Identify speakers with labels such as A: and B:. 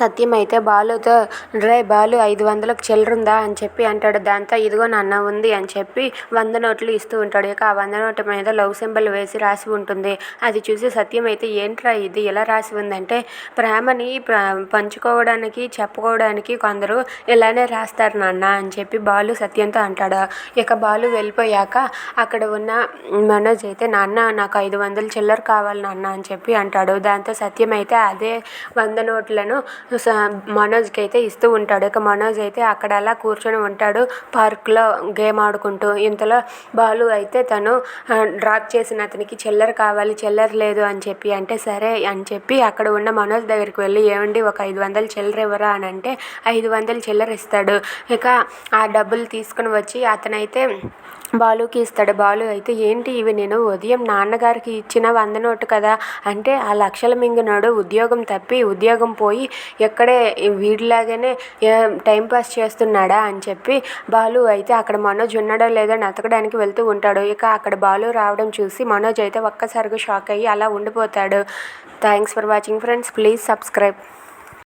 A: సత్యం అయితే బాలుతో రే బాలు 500కు చిల్లరుందా అని చెప్పి అంటాడు. దాంతో ఇదిగో నాన్న ఉంది అని చెప్పి 100 నోట్లు ఇస్తూ ఉంటాడు. ఇక ఆ 100 నోటు మీద లవ్ సింబల్ వేసి రాసి ఉంటుంది. అది చూసి సత్యం అయితే ఏంట్రా ఇది ఎలా రాసి ఉందంటే ప్రేమని పంచుకోవడానికి చెప్పుకోవడానికి కొందరు ఇలానే రాస్తారు నాన్న అని చెప్పి బాలు సత్యంతో అంటాడు. ఇక బాలు వెళ్ళిపోయాక అక్కడ ఉన్న మనోజ్ అయితే నాన్న నాకు 500 చిల్లర కావాలి నాన్న అని చెప్పి అంటాడు. దాంతో సత్యం అయితే అదే 100 నోట్లను మనోజ్కి అయితే ఇస్తూ ఉంటాడు. ఇక మనోజ్ అయితే అక్కడ అలా కూర్చొని ఉంటాడు పార్క్లో గేమ్ ఆడుకుంటూ. ఇంతలో బాలు అయితే తను డ్రాప్ చేసిన అతనికి చిల్లర కావాలి చిల్లర లేదు అని చెప్పి అంటే సరే అని చెప్పి అక్కడ ఉన్న మనోజ్ దగ్గరికి వెళ్ళి ఏమండి ఒక 500 చిల్లర ఇవ్వరా అని అంటే 500 చిల్లర ఇస్తాడు. ఇక ఆ డబ్బులు తీసుకుని వచ్చి అతనైతే బాలుకి ఇస్తాడు. బాలు అయితే ఏంటి ఇవి నేను ఉదయం నాన్నగారికి ఇచ్చిన 100 నోటు కదా అంటే ఆ లక్షల మింగినోడు ఉద్యోగం తప్పి ఉద్యోగం పోయి ఎక్కడే వీడిలాగానే టైంపాస్ చేస్తున్నాడా అని చెప్పి బాలు అయితే అక్కడ మనోజ్ ఉన్నాడో లేదో వెతకడానికి వెళ్తూ ఉంటాడు. ఇక అక్కడ బాలు రావడం చూసి మనోజ్ అయితే ఒక్కసారిగా షాక్ అయ్యి అలా ఉండిపోతాడు. Thanks for watching friends. Please subscribe.